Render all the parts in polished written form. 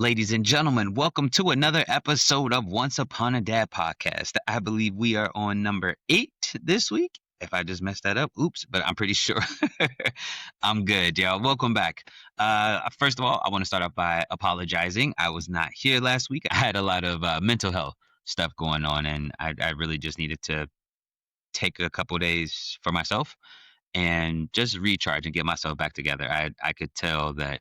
Ladies and gentlemen, welcome to another episode of Once Upon a Dad podcast. I believe we are on number 8 this week. If I just messed that up, oops, but I'm pretty sure I'm good, y'all. Welcome back. First of all, I want to start off by apologizing. I was not here last week. I had a lot of mental health stuff going on, and I really just needed to take a couple days for myself and just recharge and get myself back together. I could tell that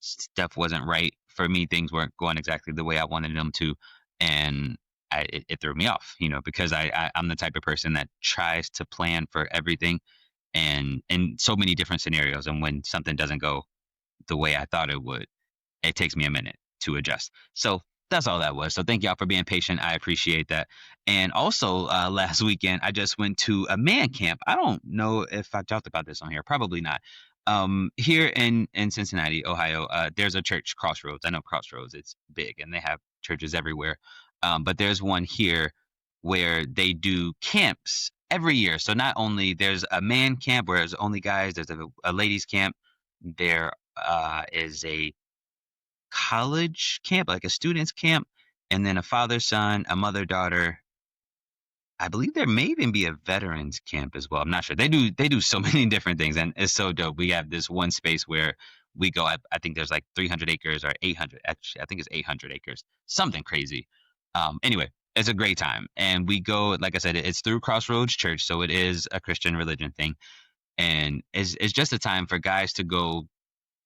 stuff wasn't right for me. Things weren't going exactly the way I wanted them to, and it threw me off. Because I'm the type of person that tries to plan for everything and in so many different scenarios. And when something doesn't go the way I thought it would, it takes me a minute to adjust. So that's all that was. So thank y'all for being patient. I appreciate that. And also, last weekend I just went to a man camp. I don't know if I talked about this on here. Probably not. Here in Cincinnati, Ohio, there's a church, Crossroads. I know Crossroads. It's big, and they have churches everywhere. But there's one here where they do camps every year. So not only there's a man camp where there's only guys, there's a ladies camp. There is a college camp, like a students camp, and then a father son, a mother daughter. I believe there may even be a veterans camp as well. I'm not sure. They do so many different things, and it's so dope. We have this one space where we go. I think there's like 300 acres or 800. Actually, I think it's 800 acres. Something crazy. Anyway, it's a great time, and we go. Like I said, it's through Crossroads Church, so it is a Christian religion thing, and it's just a time for guys to go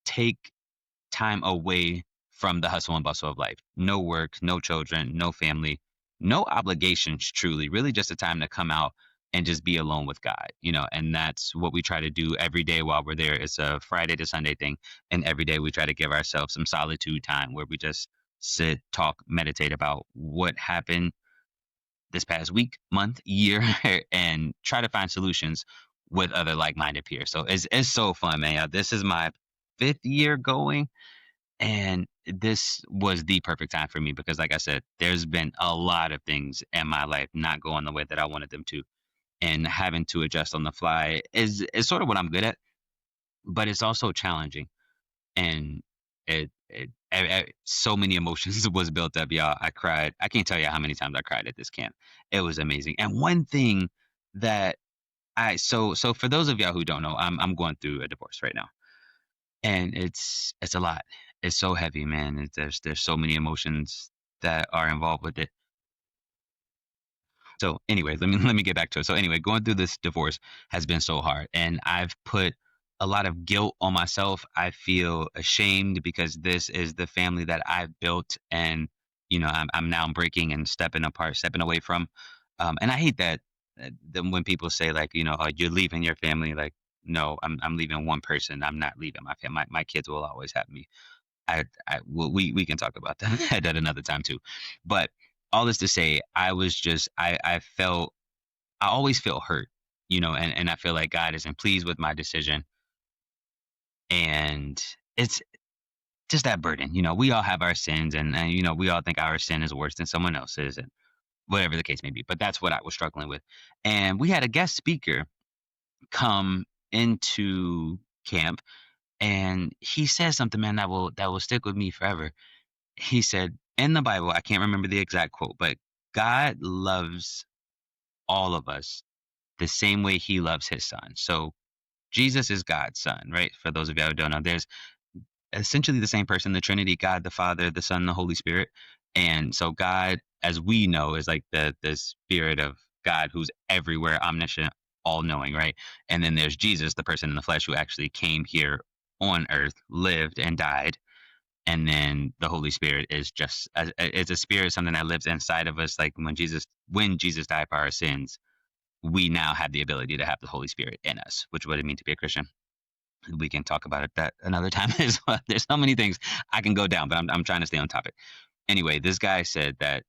take time away from the hustle and bustle of life. No work, no children, no family, no obligations, truly. Really just a time to come out and just be alone with God. And that's what we try to do every day while we're there. It's a Friday to Sunday thing. And every day we try to give ourselves some solitude time where we just sit, talk, meditate about what happened this past week, month, year, and try to find solutions with other like-minded peers. So it's so fun, man. This is my 5th year going, and this was the perfect time for me because, like I said, there's been a lot of things in my life not going the way that I wanted them to. And having to adjust on the fly is sort of what I'm good at, but it's also challenging. And so many emotions was built up, y'all. I cried. I can't tell you how many times I cried at this camp. It was amazing. And one thing that so for those of y'all who don't know, I'm going through a divorce right now, and it's a lot. It's so heavy, man. There's so many emotions that are involved with it. So anyway, let me get back to it. So anyway, going through this divorce has been so hard, and I've put a lot of guilt on myself. I feel ashamed because this is the family that I've built, and I'm now breaking and stepping apart, stepping away from. And I hate that when people say like, oh, you're leaving your family. Like, no, I'm leaving one person. I'm not leaving my family. My kids will always have me. We can talk about that at another time too. But all this to say, I was just I always feel hurt, and I feel like God isn't pleased with my decision, and it's just that burden. We all have our sins, and we all think our sin is worse than someone else's, and whatever the case may be. But that's what I was struggling with, and we had a guest speaker come into camp, and he says something, man, that will stick with me forever. He said in the Bible, I can't remember the exact quote, but God loves all of us the same way he loves his son. So Jesus is God's son, right? For those of you who don't know, there's essentially the same person, the Trinity, God, the Father, the Son, the Holy Spirit. And so God, as we know, is like the spirit of God who's everywhere, omniscient, all knowing, right? And then there's Jesus, the person in the flesh who actually came here on earth, lived and died. And then the Holy Spirit is just it's a spirit, something that lives inside of us. Like when Jesus died for our sins, we now have the ability to have the Holy Spirit in us, which would it mean to be a Christian. We can talk about it that another time as well. There's so many things I can go down, but I'm trying to stay on topic. Anyway, this guy said that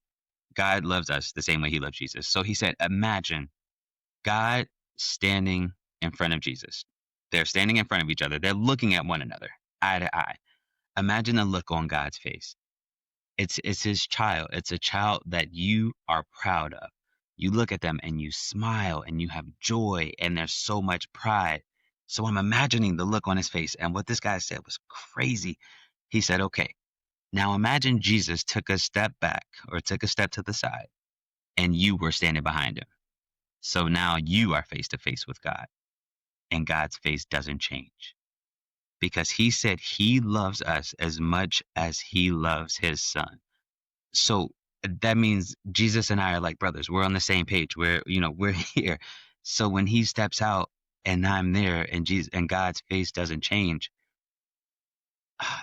God loves us the same way he loves Jesus. So he said, imagine God standing in front of Jesus. They're standing in front of each other. They're looking at one another, eye to eye. Imagine the look on God's face. It's his child. It's a child that you are proud of. You look at them and you smile and you have joy and there's so much pride. So I'm imagining the look on his face, and what this guy said was crazy. He said, okay, Now imagine Jesus took a step back or took a step to the side and you were standing behind him. So now you are face to face with God and God's face doesn't change because he said he loves us as much as he loves his son. So that means Jesus and I are like brothers. We're on the same page. We're here. So when he steps out and I'm there and Jesus and God's face doesn't change,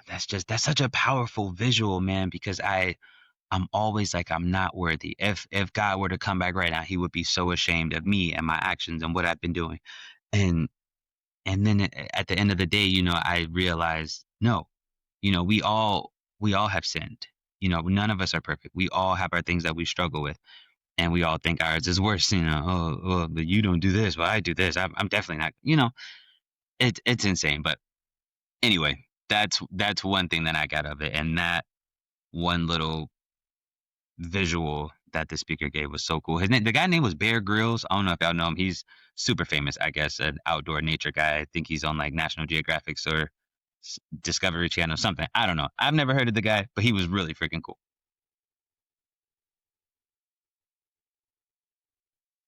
that's such a powerful visual, man, because I'm always like I'm not worthy. If God were to come back right now, he would be so ashamed of me and my actions and what I've been doing. And and then at the end of the day, I realize no, we all have sinned. None of us are perfect. We all have our things that we struggle with, and we all think ours is worse. Oh, but you don't do this, well, I do this. I'm definitely not. It's insane. But anyway, that's one thing that I got of it, and that one little visual that the speaker gave was so cool. The guy name was Bear Grylls. I don't know if y'all know him. He's super famous, I guess, an outdoor nature guy. I think he's on like National Geographic or Discovery Channel, something. I don't know. I've never heard of the guy, but he was really freaking cool.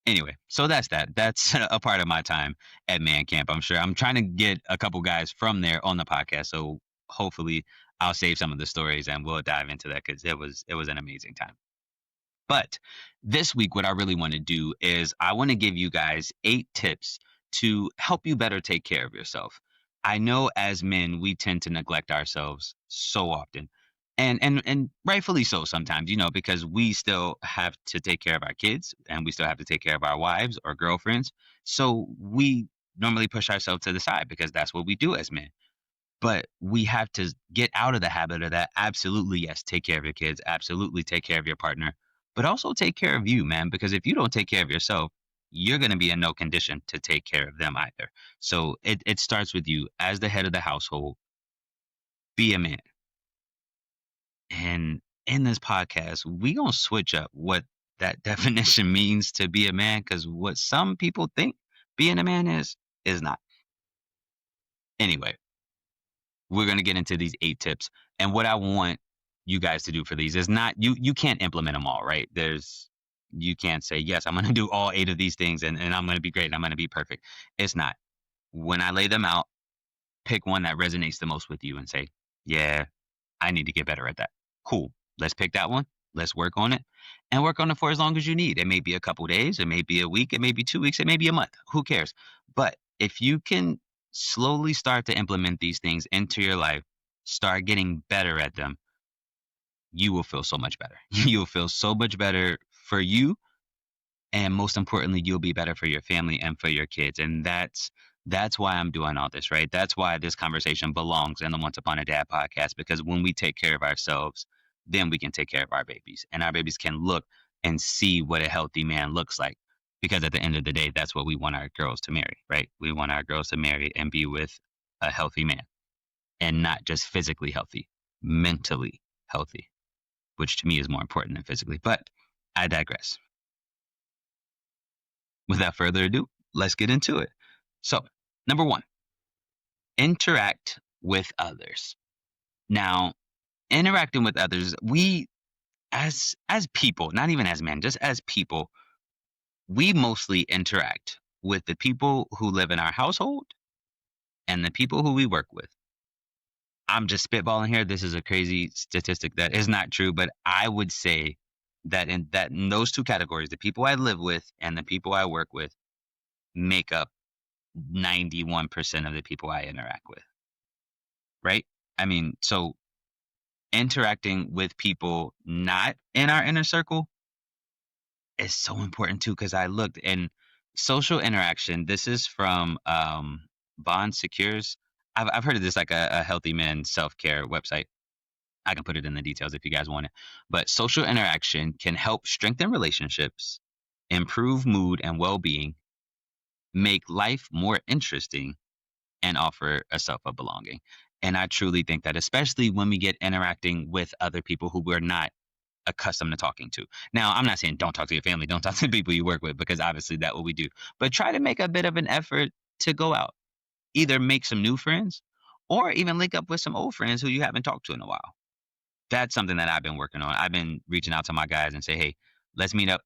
Anyway, so that's that. That's a part of my time at Man Camp. I'm sure I'm trying to get a couple guys from there on the podcast, so hopefully I'll save some of the stories and we'll dive into that because it was an amazing time. But this week, what I really want to do is I want to give you guys 8 tips to help you better take care of yourself. I know as men, we tend to neglect ourselves so often. And rightfully so sometimes, because we still have to take care of our kids and we still have to take care of our wives or girlfriends. So we normally push ourselves to the side because that's what we do as men. But we have to get out of the habit of that. Absolutely, yes, take care of your kids. Absolutely, take care of your partner, but also take care of you, man. Because if you don't take care of yourself, you're going to be in no condition to take care of them either. So it starts with you as the head of the household. Be a man. And in this podcast, we gonna switch up what that definition means to be a man, because what some people think being a man is not. Anyway, we're going to get into these 8 tips. And what I want you guys to do for these is not you can't implement them all, right? You can't say, yes, I'm going to do all 8 of these things and I'm going to be great and I'm going to be perfect. It's not. When I lay them out, pick one that resonates the most with you and say, yeah, I need to get better at that. Cool. Let's pick that one. Let's work on it and work on it for as long as you need. It may be a couple days, it may be a week, it may be 2 weeks, it may be a month. Who cares? But if you can slowly start to implement these things into your life, start getting better at them, you will feel so much better. You'll feel so much better for you, and most importantly, you'll be better for your family and for your kids. And that's why I'm doing all this, right? That's why this conversation belongs in the Once Upon a Dad podcast, because when we take care of ourselves, then we can take care of our babies, and our babies can look and see what a healthy man looks like. Because at the end of the day, that's what we want our girls to marry, right? We want our girls to marry and be with a healthy man, and not just physically healthy, mentally healthy, which to me is more important than physically. But I digress. Without further ado, let's get into it. So, number one, interact with others. Now, interacting with others, we as people, not even as men, just as people, we mostly interact with the people who live in our household and the people who we work with. I'm just spitballing here. This is a crazy statistic that is not true, but I would say that in those 2 categories, the people I live with and the people I work with make up 91% of the people I interact with. Right? I mean, so interacting with people not in our inner circle is so important too, because I looked in social interaction. This is from Bond Secures. I've heard of this, like a healthy men self-care website. I can put it in the details if you guys want it. But social interaction can help strengthen relationships, improve mood and well-being, make life more interesting, and offer a self of belonging. And I truly think that, especially when we get interacting with other people who we're not accustomed to talking to. Now, I'm not saying don't talk to your family, don't talk to the people you work with, because obviously that's what we do. But try to make a bit of an effort to go out, either make some new friends or even link up with some old friends who you haven't talked to in a while. That's something that I've been working on. I've been reaching out to my guys and say, "Hey, let's meet up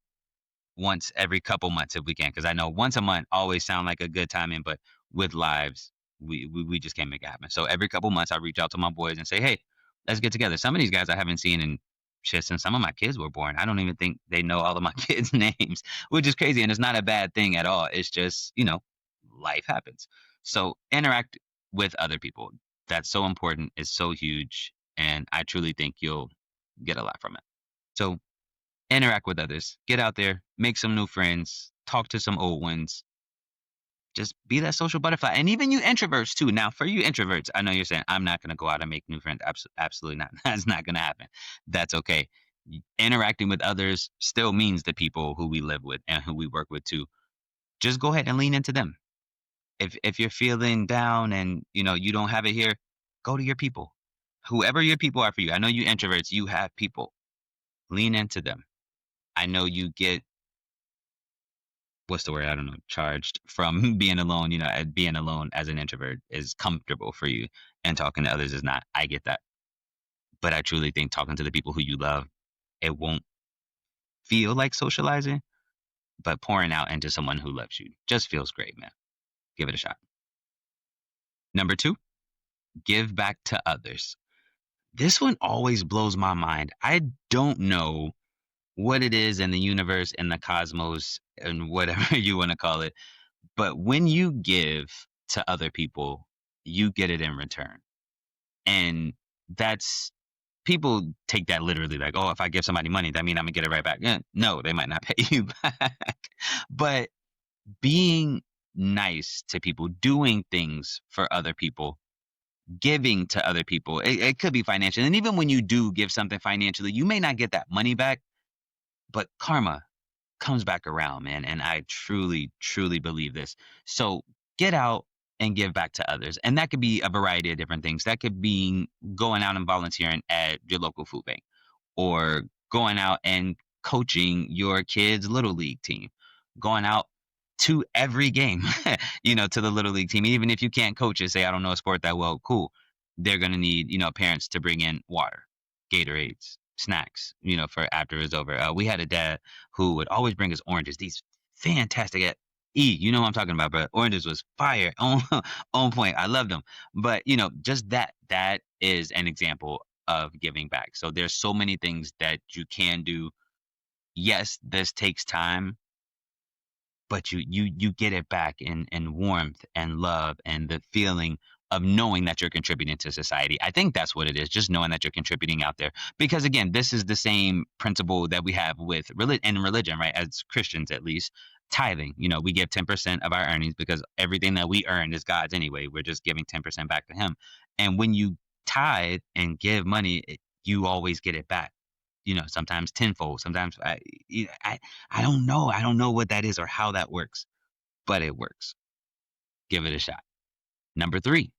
once every couple months if we can," because I know once a month always sound like a good timing, but with lives, we just can't make it happen. So every couple months, I reach out to my boys and say, "Hey, let's get together." Some of these guys I haven't seen in shit since some of my kids were born. I don't even think they know all of my kids' names, which is crazy, and it's not a bad thing at all. It's just life happens. So interact with other people. That's so important. It's so huge, and I truly think you'll get a lot from it. So interact with others. Get out there, make some new friends, talk to some old ones. Just be that social butterfly. And even you introverts too. Now, for you introverts, I know you're saying, I'm not going to go out and make new friends. Absolutely not. That's not going to happen. That's okay. Interacting with others still means the people who we live with and who we work with too. Just go ahead and lean into them. If you're feeling down and you don't have it here, go to your people. Whoever your people are for you. I know you introverts, you have people. Lean into them. I know you get what's the word? I don't know, charged from being alone. Being alone as an introvert is comfortable for you, and talking to others is not. I get that, but I truly think talking to the people who you love, it won't feel like socializing, but pouring out into someone who loves you just feels great, man. Give it a shot. Number two, give back to others. This one always blows my mind. I don't know what it is in the universe, in the cosmos, and whatever you want to call it. But when you give to other people, you get it in return. And that's people take that literally like, oh, if I give somebody money, that means I'm gonna get it right back. No, they might not pay you back. But being nice to people, doing things for other people, giving to other people, it could be financial. And even when you do give something financially, you may not get that money back, but karma comes back around, man. And I truly, truly believe this. So get out and give back to others. And that could be a variety of different things. That could be going out and volunteering at your local food bank, or going out and coaching your kids' little league team, going out to every game, to the little league team. Even if you can't coach it, say, I don't know a sport that well, cool. They're going to need, parents to bring in water, Gatorades, snacks, for after it's over. We had a dad who would always bring us oranges, these fantastic you know what I'm talking about, but oranges was fire on point. I loved them. But, just that is an example of giving back. So there's so many things that you can do. Yes, this takes time, but you get it back in warmth and love and the feeling of knowing that you're contributing to society. I think that's what it is, just knowing that you're contributing out there. Because again, this is the same principle that we have with religion, right? As Christians, at least, tithing. We give 10% of our earnings because everything that we earn is God's anyway. We're just giving 10% back to Him. And when you tithe and give money, you always get it back. Sometimes tenfold. Sometimes I don't know. I don't know what that is or how that works, but it works. Give it a shot. Number three,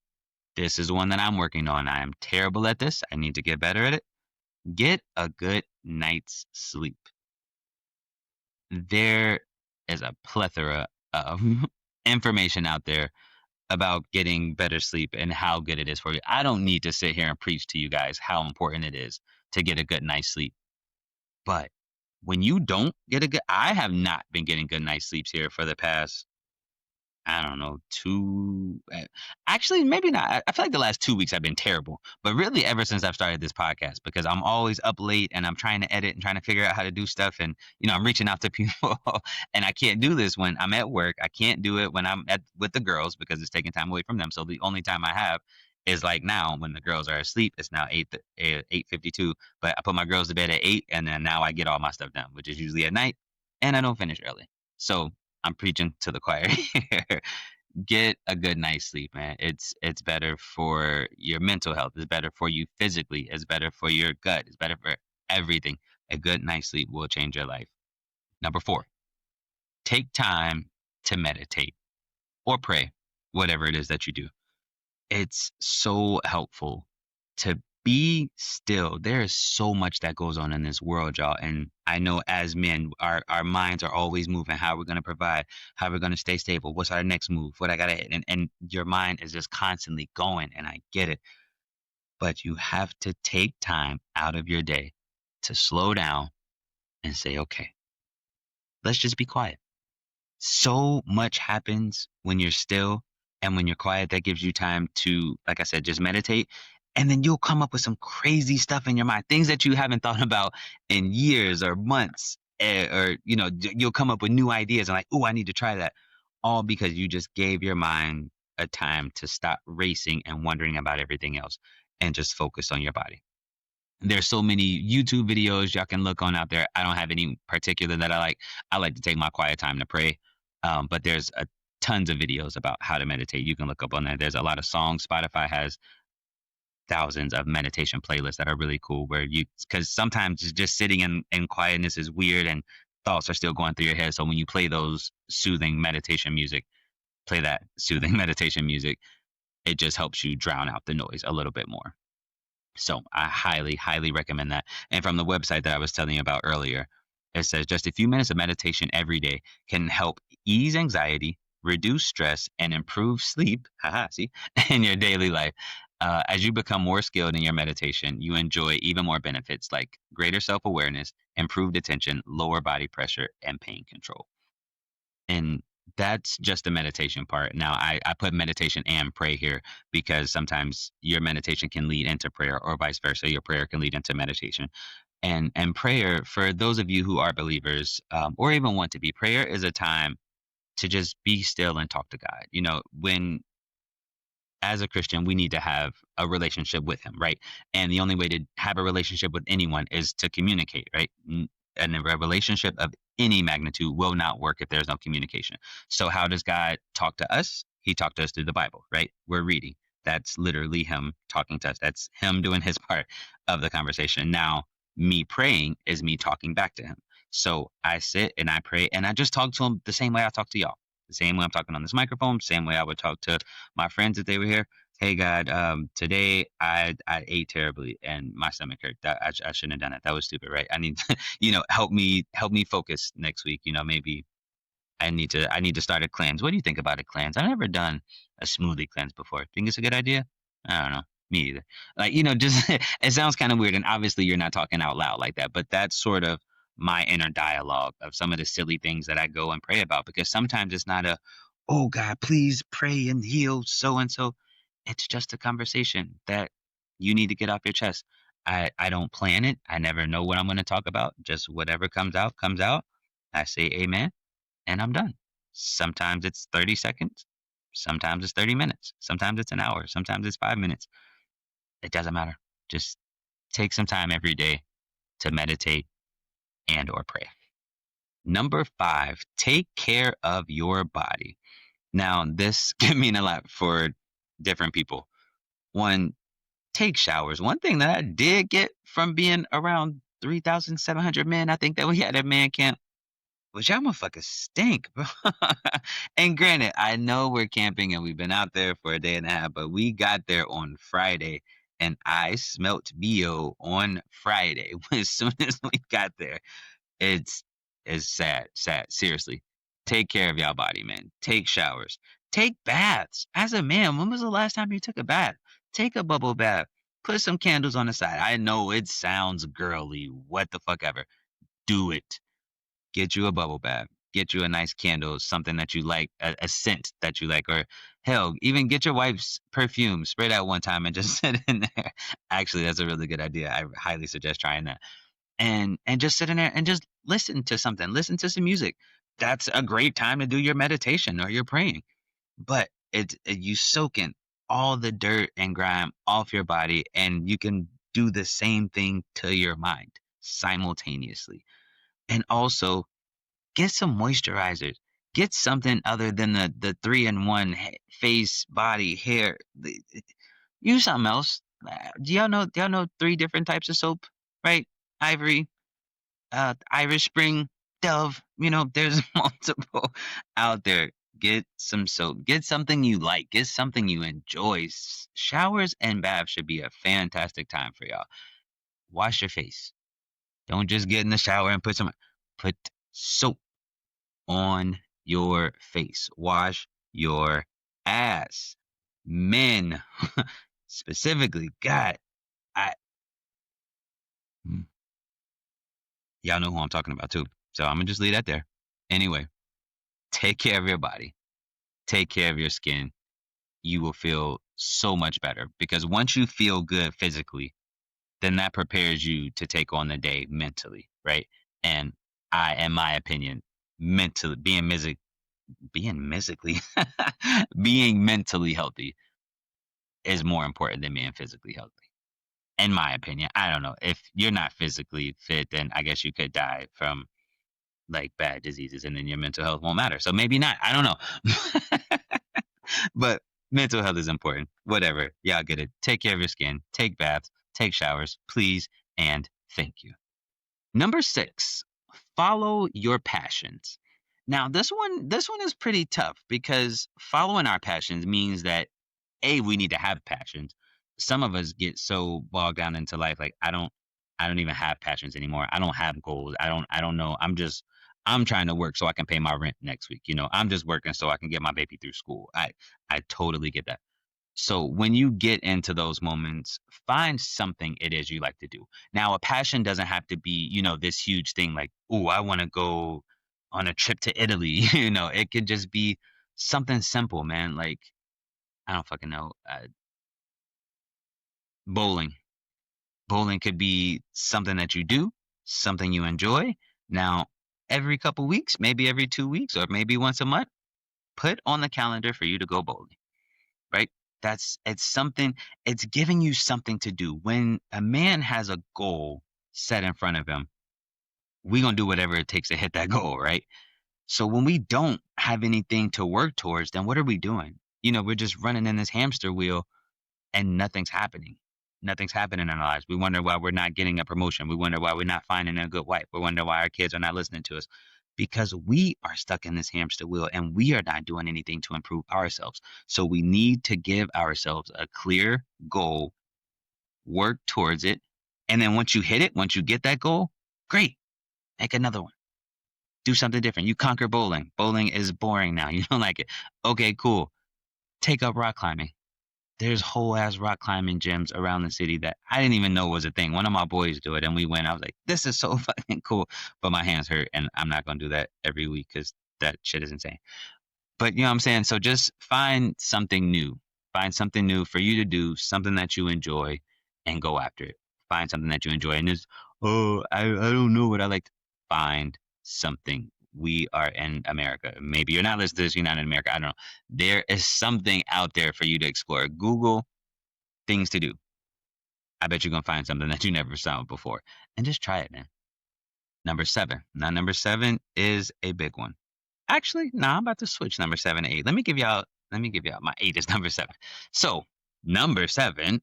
this is one that I'm working on. I am terrible at this. I need to get better at it. Get a good night's sleep. There is a plethora of information out there about getting better sleep and how good it is for you. I don't need to sit here and preach to you guys how important it is to get a good night's sleep. But when you don't get a good, I have not been getting good night's sleeps here for the past, I don't know, actually, maybe not. I feel like the last 2 weeks have been terrible, but really ever since I've started this podcast, because I'm always up late and I'm trying to edit and trying to figure out how to do stuff. And, I'm reaching out to people and I can't do this when I'm at work. I can't do it when I'm with the girls because it's taking time away from them. So the only time I have is like now when the girls are asleep. It's now 8:52, but I put my girls to bed at 8, and then now I get all my stuff done, which is usually at night, and I don't finish early. So I'm preaching to the choir here. Get a good night's sleep, man. It's better for your mental health. It's better for you physically. It's better for your gut. It's better for everything. A good night's sleep will change your life. Number four, take time to meditate or pray, whatever it is that you do. It's so helpful to be still. There is so much that goes on in this world, y'all. And I know as men, our minds are always moving. How we're gonna provide, how we're gonna stay stable, what's our next move, what I gotta hit. And your mind is just constantly going, and I get it. but you have to take time out of your day to slow down and say, okay, let's just be quiet. So much happens when you're still and when you're quiet that gives you time to, like I said, just meditate. And then you'll come up with some crazy stuff in your mind, things that you haven't thought about in years or months, or, you'll come up with new ideas and like, oh, I need to try that. All because you just gave your mind a time to stop racing and wondering about everything else and just focus on your body. There's so many YouTube videos y'all can look on out there. I don't have any particular that I like. I like to take my quiet time to pray. But there's tons of videos about how to meditate. You can look up on that. There's a lot of songs. Spotify has thousands of meditation playlists that are really cool where because sometimes just sitting in quietness is weird and thoughts are still going through your head. So when you play those soothing meditation music, play that soothing meditation music, it just helps you drown out the noise a little bit more. So I highly, highly recommend that. And from the website that I was telling you about earlier, it says just a few minutes of meditation every day can help ease anxiety, reduce stress, and improve sleep. Haha, see, in your daily life. As you become more skilled in your meditation, you enjoy even more benefits like greater self awareness, improved attention, lower body pressure, and pain control. And that's just the meditation part. Now, I put meditation and pray here because sometimes your meditation can lead into prayer or vice versa. Your prayer can lead into meditation. And prayer, for those of you who are believers, or even want to be, prayer is a time to just be still and talk to God. When as a Christian, we need to have a relationship with him, right? And the only way to have a relationship with anyone is to communicate, right? And a relationship of any magnitude will not work if there's no communication. So, how does God talk to us? He talked to us through the Bible, right? We're reading. That's literally him talking to us. That's him doing his part of the conversation. Now, me praying is me talking back to him. So I sit and I pray and I just talk to him the same way I talk to y'all. The same way I'm talking on this microphone, same way I would talk to my friends if they were here. Hey God, today I ate terribly and my stomach hurt. I shouldn't have done it. That was stupid, right? I need help me focus next week. Maybe I need to start a cleanse. What do you think about a cleanse? I've never done a smoothie cleanse before. Think it's a good idea? I don't know. Me either. Like, just it sounds kind of weird, and obviously you're not talking out loud like that, but that's sort of my inner dialogue of some of the silly things that I go and pray about because sometimes it's not oh God, please pray and heal so and so. It's just a conversation that you need to get off your chest. I don't plan it. I never know what I'm going to talk about. Just whatever comes out, comes out. I say amen and I'm done. Sometimes it's 30 seconds. Sometimes it's 30 minutes. Sometimes it's an hour. Sometimes it's 5 minutes. It doesn't matter. Just take some time every day to meditate and or pray. Number 5, take care of your body. Now, this can mean a lot for different people. One, take showers. One thing that I did get from being around 3,700 men, I think that we had at man camp, which y'all motherfuckers stink, bro. And granted, I know we're camping and we've been out there for a day and a half, but we got there on Friday and I smelt BO on Friday as soon as we got there. It's it's sad, sad. Seriously. Take care of y'all body, man. Take showers. Take baths. As a man, when was the last time you took a bath? Take a bubble bath. Put some candles on the side. I know it sounds girly, what the fuck ever. Do it. Get you a bubble bath. Get you a nice candle, something that you like, a scent that you like, or hell, even get your wife's perfume, spray that one time and just sit in there. Actually, that's a really good idea. I highly suggest trying that. And just sit in there and just listen to something. Listen to some music. That's a great time to do your meditation or your praying. But you soak in all the dirt and grime off your body, and you can do the same thing to your mind simultaneously. And also get some moisturizers. Get something other than the 3-in-1 face, body, hair. Use something else. Do y'all know 3 different types of soap? Right? Ivory, Irish Spring, Dove. There's multiple out there. Get some soap. Get something you like. Get something you enjoy. Showers and baths should be a fantastic time for y'all. Wash your face. Don't just get in the shower and put soap on your face. Wash your ass. Men, specifically, God, Mm. Y'all know who I'm talking about too. So I'm gonna just leave that there. Anyway, take care of your body. Take care of your skin. You will feel so much better because once you feel good physically, then that prepares you to take on the day mentally, right? And in my opinion, mentally being physically being mentally healthy is more important than being physically healthy. In my opinion, I don't know. If you're not physically fit, then I guess you could die from like bad diseases, and then your mental health won't matter. So maybe not. I don't know. But mental health is important. Whatever. Y'all get it. Take care of your skin. Take baths. Take showers, please, and thank you. Number 6, follow your passions. Now, this one is pretty tough because following our passions means that we need to have passions. Some of us get so bogged down into life like I don't even have passions anymore. I don't have goals. I don't know. I'm trying to work so I can pay my rent next week. I'm just working so I can get my baby through school. I totally get that. So when you get into those moments, find something it is you like to do. Now, a passion doesn't have to be, this huge thing like, oh, I want to go on a trip to Italy. It could just be something simple, man. Like, I don't fucking know. Bowling. Bowling could be something that you do, something you enjoy. Now, every couple weeks, maybe every 2 weeks, or maybe once a month, put on the calendar for you to go bowling. Right? It's something, it's giving you something to do. When a man has a goal set in front of him, we're gonna do whatever it takes to hit that goal, right? So when we don't have anything to work towards, then what are we doing? We're just running in this hamster wheel and nothing's happening. Nothing's happening in our lives. We wonder why we're not getting a promotion. We wonder why we're not finding a good wife. We wonder why our kids are not listening to us because we are stuck in this hamster wheel and we are not doing anything to improve ourselves. So we need to give ourselves a clear goal, work towards it. And then once you hit it, once you get that goal, great, make another one. Do something different. You conquer bowling. Bowling is boring now. You don't like it. Okay, cool. Take up rock climbing. There's whole ass rock climbing gyms around the city that I didn't even know was a thing. One of my boys do it, and we went. I was like, "This is so fucking cool," but my hands hurt, and I'm not gonna do that every week because that shit is insane. But you know what I'm saying? So just find something new. Find something new for you to do, something that you enjoy, and go after it. Find something that you enjoy. And it's, oh, I don't know what I like. Find something. We are in America. Maybe you're not listening to this, you're not in America. I don't know. There is something out there for you to explore. Google things to do. I bet you're going to find something that you never saw before. And just try it, man. Number 7. Now, number 7 is a big one. Actually, no, I'm about to switch number 7 to 8. Let me give y'all my 8 is number 7. So, number 7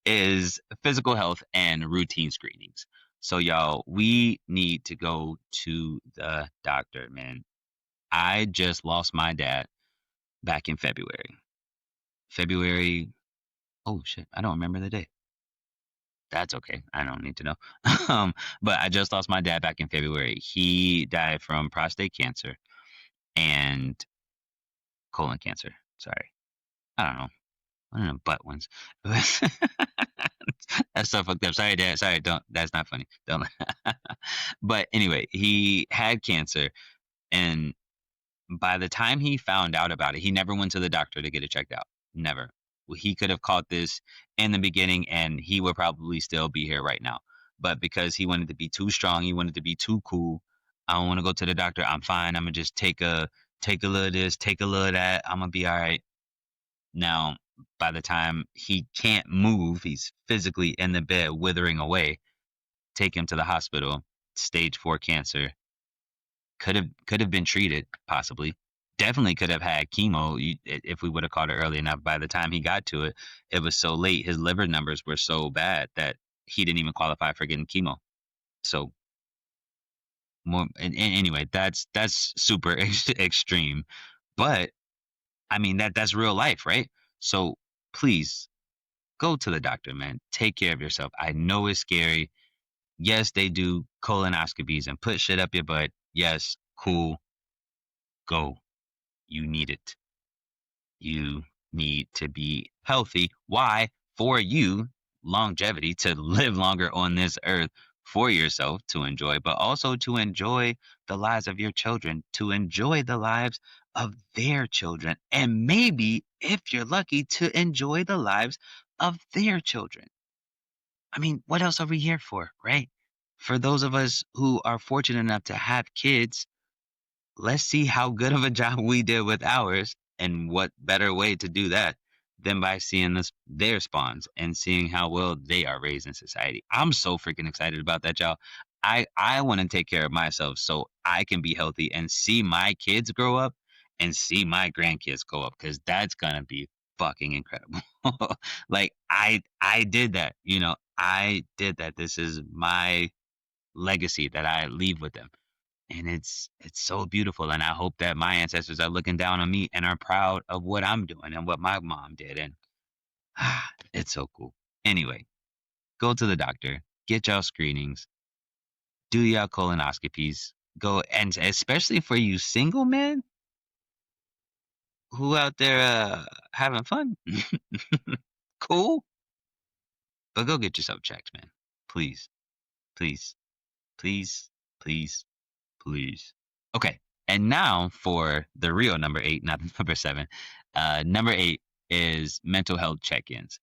is physical health and routine screenings. So, y'all, we need to go to the doctor, man. I just lost my dad back in February. February, oh shit, I don't remember the date. That's okay. I don't need to know. But I just lost my dad back in February. He died from prostate cancer and colon cancer. Sorry. I don't know. I don't know butt ones. That's so fucked up. Sorry, Dad. Sorry, don't. That's not funny. Don't. But anyway, he had cancer, and by the time he found out about it, he never went to the doctor to get it checked out. Never. Well, he could have caught this in the beginning, and he would probably still be here right now. But because he wanted to be too strong, he wanted to be too cool. I don't want to go to the doctor. I'm fine. I'm gonna just take a little of this, take a little of that. I'm gonna be all right. Now, by the time he can't move, he's physically in the bed, withering away. Take him to the hospital. Stage 4 cancer. Could have been treated possibly. Definitely could have had chemo if we would have caught it early enough. By the time he got to it, it was so late. His liver numbers were so bad that he didn't even qualify for getting chemo. So more and anyway, that's super extreme. But I mean that's real life, right? So please go to the doctor, man. Take care of yourself. I know it's scary. Yes, they do colonoscopies and put shit up your butt. Yes, cool. Go. You need it. You need to be healthy. Why? For you. longevity, to live longer on this earth for yourself to enjoy, but also to enjoy the lives of your children, to enjoy the lives of their children, and maybe, if you're lucky, to enjoy the lives of their children. I mean, what else are we here for, right? For those of us who are fortunate enough to have kids, let's see how good of a job we did with ours, and what better way to do that than by seeing this their spawns and seeing how well they are raised in society. I'm so freaking excited about that, y'all. I want to take care of myself so I can be healthy and see my kids grow up and see my grandkids grow up, because that's gonna be fucking incredible. Like I did that, I did that. This is my legacy that I leave with them, and it's so beautiful, and I hope that my ancestors are looking down on me and are proud of what I'm doing and what my mom did, and it's so cool. Anyway, go to the doctor, get y'all screenings, do y'all colonoscopies, go, and especially for you single men who out there having fun, cool, but go get yourself checked, man. Please, please, please, please, please. Okay. And now for the real number 8, not the number 7. Number 8 is mental health check-ins.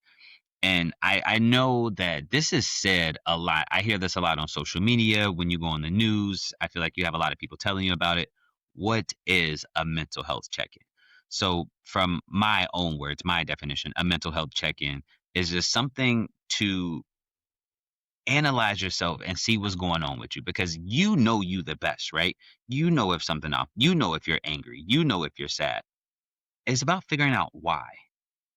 And I know that this is said a lot. I hear this a lot on social media, when you go on the news. I feel like you have a lot of people telling you about it. What is a mental health check-in? So, from my own words, my definition, a mental health check-in is just something to analyze yourself and see what's going on with you, because you know you the best, right? You know if something off. You know if you're angry. You know if you're sad. It's about figuring out why.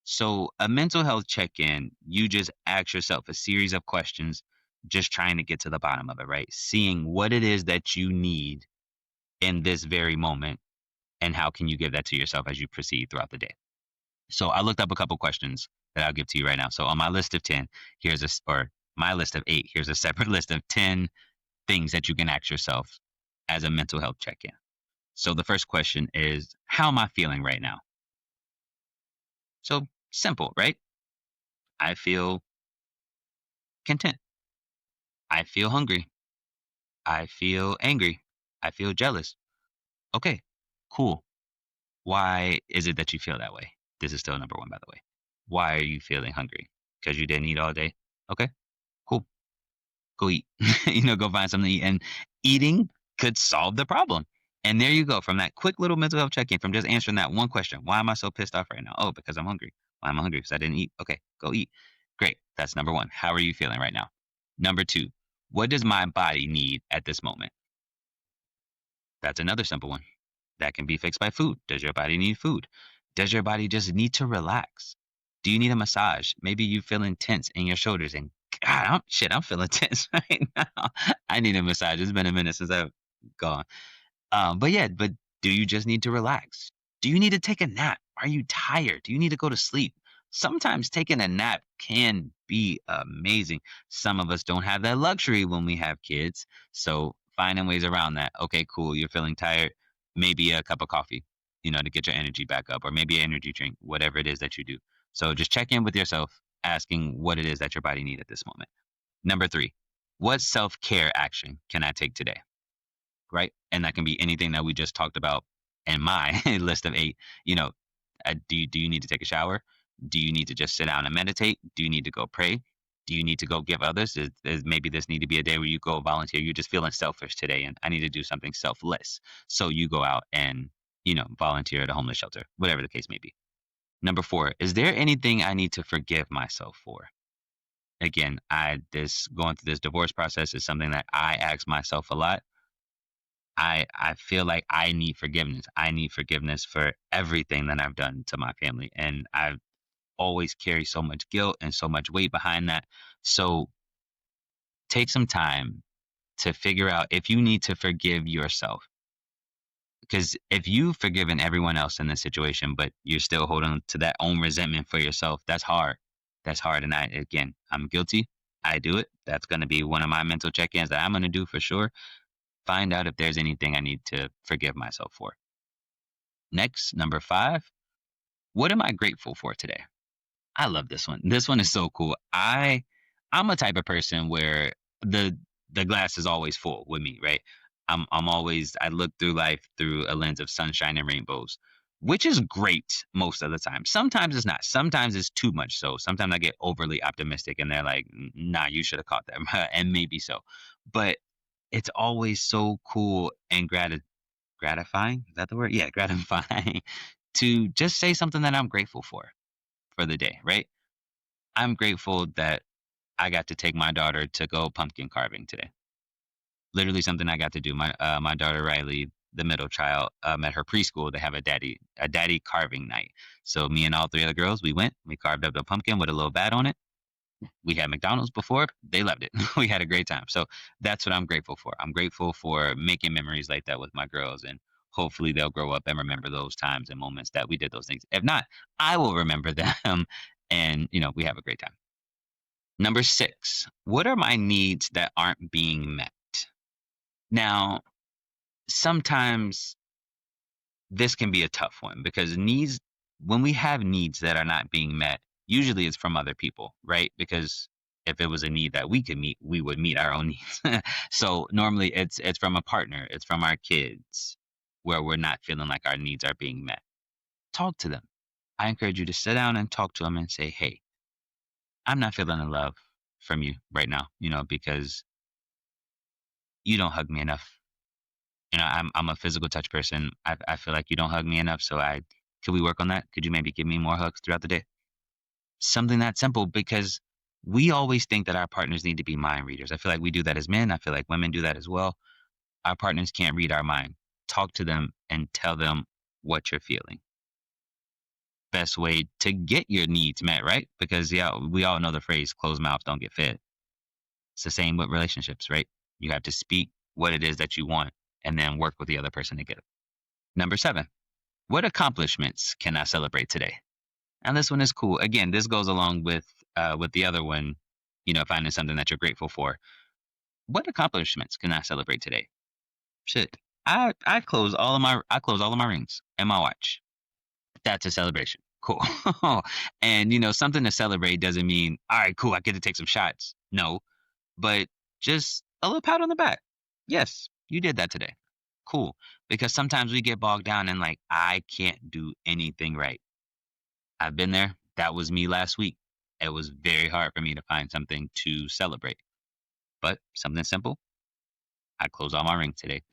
So a mental health check-in, you just ask yourself a series of questions, just trying to get to the bottom of it, right? Seeing what it is that you need in this very moment, and how can you give that to yourself as you proceed throughout the day. So I looked up a couple questions that I'll give to you right now. So on my list of 10, or my list of 8, here's a separate list of 10 things that you can ask yourself as a mental health check in. So the first question is, how am I feeling right now? So simple, right? I feel content. I feel hungry. I feel angry. I feel jealous. Okay, cool. Why is it that you feel that way? This is still number 1, by the way. Why are you feeling hungry? Because you didn't eat all day? Okay, cool. Go eat. Go find something to eat. And eating could solve the problem. And there you go. From that quick little mental health check in, from just answering that one question, why am I so pissed off right now? Oh, because I'm hungry. Why am I hungry? Because I didn't eat. Okay, go eat. Great. That's number 1. How are you feeling right now? Number 2, what does my body need at this moment? That's another simple one. That can be fixed by food. Does your body need food? Does your body just need to relax? Do you need a massage? Maybe you feeling tense in your shoulders, and God, I'm feeling tense right now. I need a massage. It's been a minute since I've gone. But yeah, but do you just need to relax? Do you need to take a nap? Are you tired? Do you need to go to sleep? Sometimes taking a nap can be amazing. Some of us don't have that luxury when we have kids. So finding ways around that. Okay, cool. You're feeling tired. Maybe a cup of coffee, to get your energy back up, or maybe an energy drink, whatever it is that you do. So just check in with yourself, asking what it is that your body needs at this moment. Number 3, what self care action can I take today? Right? And that can be anything that we just talked about in my list of 8. You know, do you need to take a shower? Do you need to just sit down and meditate? Do you need to go pray? Do you need to go give others? Maybe this need to be a day where you go volunteer. You're just feeling selfish today, and I need to do something selfless. So you go out and volunteer at a homeless shelter, whatever the case may be. Number 4, is there anything I need to forgive myself for? Again, this going through this divorce process is something that I ask myself a lot. I feel like I need forgiveness. I need forgiveness for everything that I've done to my family, and I've always carry so much guilt and so much weight behind that. So take some time to figure out if you need to forgive yourself. Because if you've forgiven everyone else in this situation, but you're still holding to that own resentment for yourself, that's hard. That's hard. And I'm guilty. I do it. That's going to be one of my mental check ins that I'm going to do for sure. Find out if there's anything I need to forgive myself for. Next, number 5, what am I grateful for today? I love this one. This one is so cool. I I'm a type of person where the the glass is always full with me, right? I'm always I look through life through a lens of sunshine and rainbows, which is great most of the time. Sometimes it's not. Sometimes it's too much so. Sometimes I get overly optimistic and they're like, "Nah, you should have caught that." And maybe so. But it's always so cool and gratifying. Is that the word? Yeah, gratifying to just say something that I'm grateful for the day, right? I'm grateful that I got to take my daughter to go pumpkin carving today. Literally something I got to do. My daughter Riley, the middle child, at her preschool, they have a daddy carving night. So me and all three other girls, we went. We carved up a pumpkin with a little bat on it. We had McDonald's before. They loved it. We had a great time. So that's what I'm grateful for. I'm grateful for making memories like that with my girls, and hopefully they'll grow up and remember those times and moments that we did those things. If not, I will remember them, and we have a great time. Number 6, what are my needs that aren't being met? Now, sometimes this can be a tough one because when we have needs that are not being met, usually it's from other people, right? Because if it was a need that we could meet, we would meet our own needs. So normally it's from a partner, it's from our kids where we're not feeling like our needs are being met. Talk to them. I encourage you to sit down and talk to them and say, "Hey, I'm not feeling the love from you right now, because you don't hug me enough. I'm a physical touch person. I feel like you don't hug me enough, so I could we work on that? Could you maybe give me more hugs throughout the day?" Something that simple because we always think that our partners need to be mind readers. I feel like we do that as men. I feel like women do that as well. Our partners can't read our mind. Talk to them and tell them what you're feeling. Best way to get your needs met, right? Because yeah, we all know the phrase closed mouths don't get fed. It's the same with relationships, right? You have to speak what it is that you want and then work with the other person to get it. Number 7, what accomplishments can I celebrate today? And this one is cool. Again, this goes along with the other one, finding something that you're grateful for. What accomplishments can I celebrate today? Shit. I close all of my rings and my watch. That's a celebration. Cool. And something to celebrate doesn't mean, all right, cool, I get to take some shots. No, but just a little pat on the back. Yes, you did that today. Cool. Because sometimes we get bogged down in like, I can't do anything right. I've been there. That was me last week. It was very hard for me to find something to celebrate. But something simple, I closed all my rings today.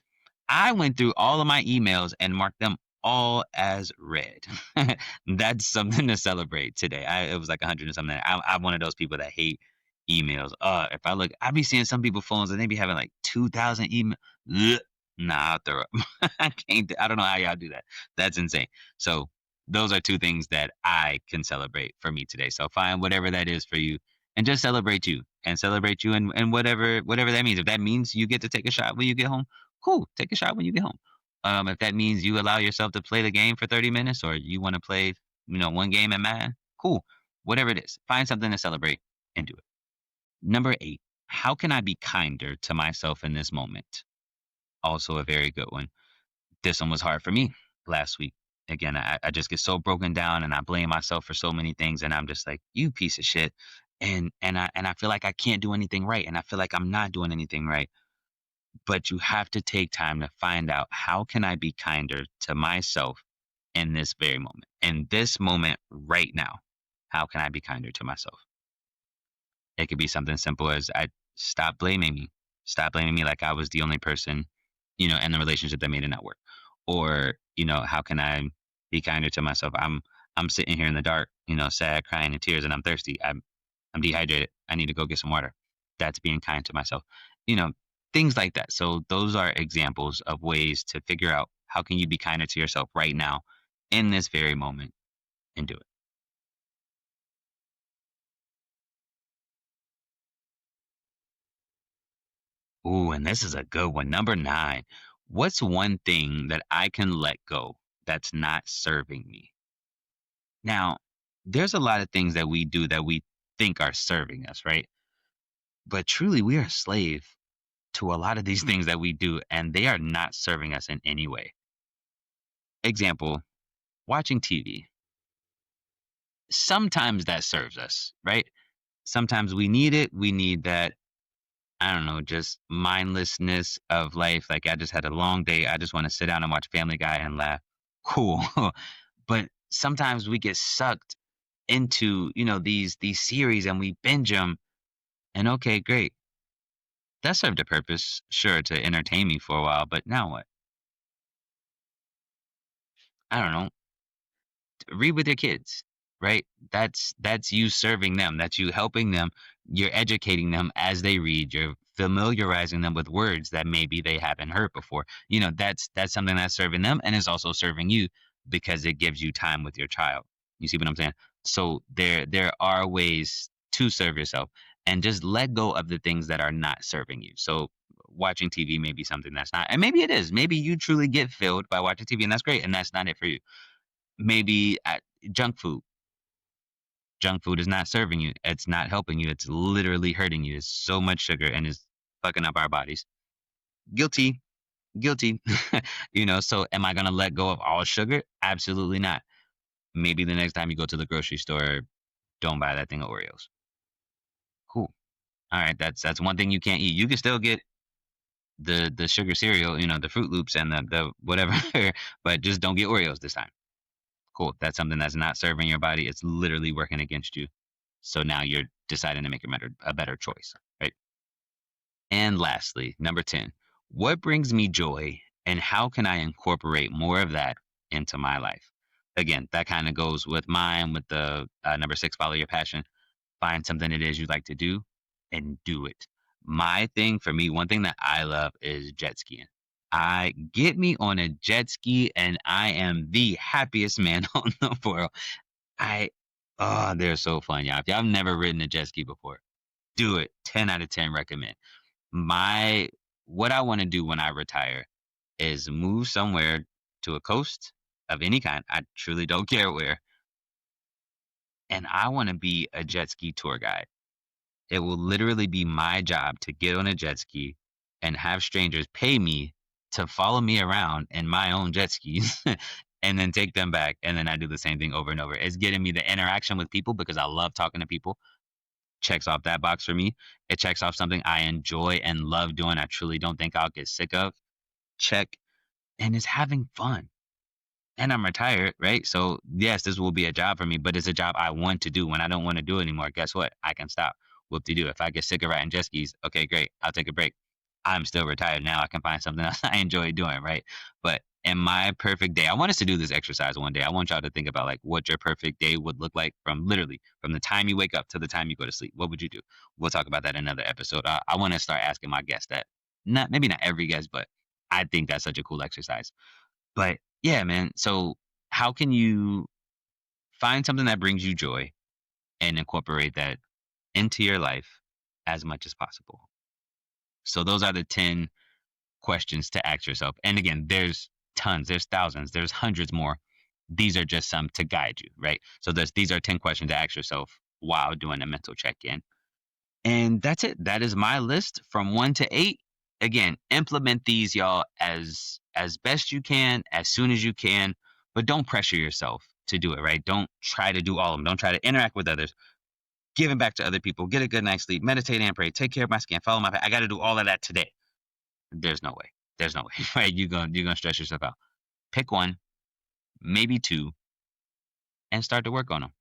I went through all of my emails and marked them all as read. That's something to celebrate today. It was like 100 and something. I'm one of those people that hate emails. If I look, I be seeing some people phones and they be having like 2,000 emails. Nah, I'll throw up. I can't. I don't know how y'all do that. That's insane. So those are two things that I can celebrate for me today. So find whatever that is for you and just celebrate you and whatever that means. If that means you get to take a shot when you get home, cool, take a shot when you get home. If that means you allow yourself to play the game for 30 minutes or you want to play, one game at Madden, cool. Whatever it is, find something to celebrate and do it. Number 8, how can I be kinder to myself in this moment? Also a very good one. This one was hard for me last week. Again, I just get so broken down and I blame myself for so many things and I'm just like, you piece of shit. And I feel like I can't do anything right and I feel like I'm not doing anything right. But you have to take time to find out how can I be kinder to myself in this very moment. In this moment right now, how can I be kinder to myself? It could be something simple as I stop blaming me. Stop blaming me like I was the only person, in the relationship that made it not work. Or, how can I be kinder to myself? I'm sitting here in the dark, sad, crying in tears, and I'm thirsty. I'm dehydrated. I need to go get some water. That's being kind to myself. You know, things like that. So those are examples of ways to figure out how can you be kinder to yourself right now in this very moment and do it. Ooh, and this is a good one. Number 9. What's one thing that I can let go that's not serving me? Now, there's a lot of things that we do that we think are serving us, right? But truly, we are a slave to a lot of these things that we do, and they are not serving us in any way. Example, watching TV. Sometimes that serves us, right? sometimes we need it. We need that, I don't know, just mindlessness of life. Like, I just had a long day. I just want to sit down and watch Family Guy and laugh. Cool. But sometimes we get sucked into, these series and we binge them. And okay, great. That served a purpose, sure, to entertain me for a while, but now what? I don't know. Read with your kids, right? That's you serving them. That's you helping them. You're educating them as they read. You're familiarizing them with words that maybe they haven't heard before. That's something that's serving them and is also serving you because it gives you time with your child. You see what I'm saying? So there are ways to serve yourself and just let go of the things that are not serving you. So watching TV may be something that's not, and maybe it is. Maybe you truly get filled by watching TV and that's great, and that's not it for you. Maybe junk food. Junk food is not serving you. It's not helping you. It's literally hurting you. It's so much sugar and it's fucking up our bodies. Guilty. Guilty. So am I going to let go of all sugar? Absolutely not. Maybe the next time you go to the grocery store, don't buy that thing of Oreos. Cool. All right, that's one thing you can't eat. You can still get the sugar cereal, the Fruit Loops and the whatever, but just don't get Oreos this time. Cool. That's something that's not serving your body. It's literally working against you. So now you're deciding to make a better choice, right? And lastly, number 10, what brings me joy and how can I incorporate more of that into my life? Again, that kind of goes with mine with the number 6, follow your passion. Find something it is you like to do and do it. My thing for me, one thing that I love is jet skiing. I get me on a jet ski and I am the happiest man on the world. I oh, they're so fun, y'all. If y'all have never ridden a jet ski before, do it. 10 out of 10 recommend. My what I want to do when I retire is move somewhere to a coast of any kind. I truly don't care where. And I want to be a jet ski tour guide. It will literally be my job to get on a jet ski and have strangers pay me to follow me around in my own jet skis and then take them back. And then I do the same thing over and over. It's getting me the interaction with people because I love talking to people. Checks off that box for me. It checks off something I enjoy and love doing. I truly don't think I'll get sick of. Check. And it's having fun, and I'm retired, right? So yes, this will be a job for me, but it's a job I want to do. When I don't want to do it anymore, guess what? I can stop. Whoop de doo. If I get sick of riding jet skis, okay, great. I'll take a break. I'm still retired now. I can find something else I enjoy doing, right? But in my perfect day, I want us to do this exercise one day. I want y'all to think about like what your perfect day would look like from literally from the time you wake up to the time you go to sleep. What would you do? We'll talk about that in another episode. I want to start asking my guests that. Not maybe not every guest, but I think that's such a cool exercise. But yeah, man. So how can you find something that brings you joy and incorporate that into your life as much as possible? So those are the 10 questions to ask yourself. And again, there's tons, there's thousands, there's hundreds more. These are just some to guide you, right? So these are 10 questions to ask yourself while doing a mental check-in. And that's it. That is my list from 1 to 8. Again, implement these y'all as best you can, as soon as you can, but don't pressure yourself to do it, right? Don't try to do all of them. Don't try to interact with others. Giving back to other people, get a good night's sleep, meditate and pray, take care of my skin, follow my path. I got to do all of that today. There's no way. There's no way, right? You're gonna stress yourself out. Pick one, maybe two, and start to work on them.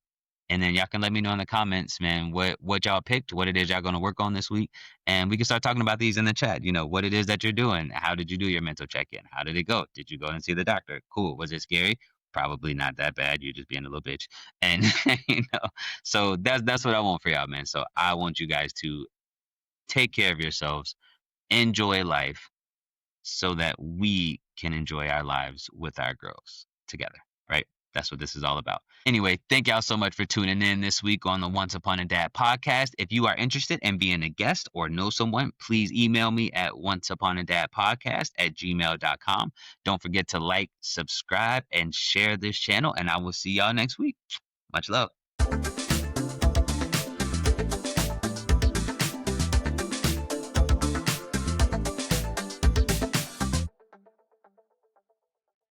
And then y'all can let me know in the comments, man, what y'all picked, what it is y'all gonna work on this week, and we can start talking about these in the chat. What it is that you're doing. How did you do your mental check-in? How did it go? Did you go and see the doctor? Cool. Was it scary? Probably not that bad. You're just being a little bitch, and you know. So that's what I want for y'all, man. So I want you guys to take care of yourselves, enjoy life, so that we can enjoy our lives with our girls together, right? That's what this is all about. Anyway, thank y'all so much for tuning in this week on the Once Upon a Dad podcast. If you are interested in being a guest or know someone, please email me at onceuponadadpodcast@gmail.com. Don't forget to like, subscribe, and share this channel, and I will see y'all next week. Much love.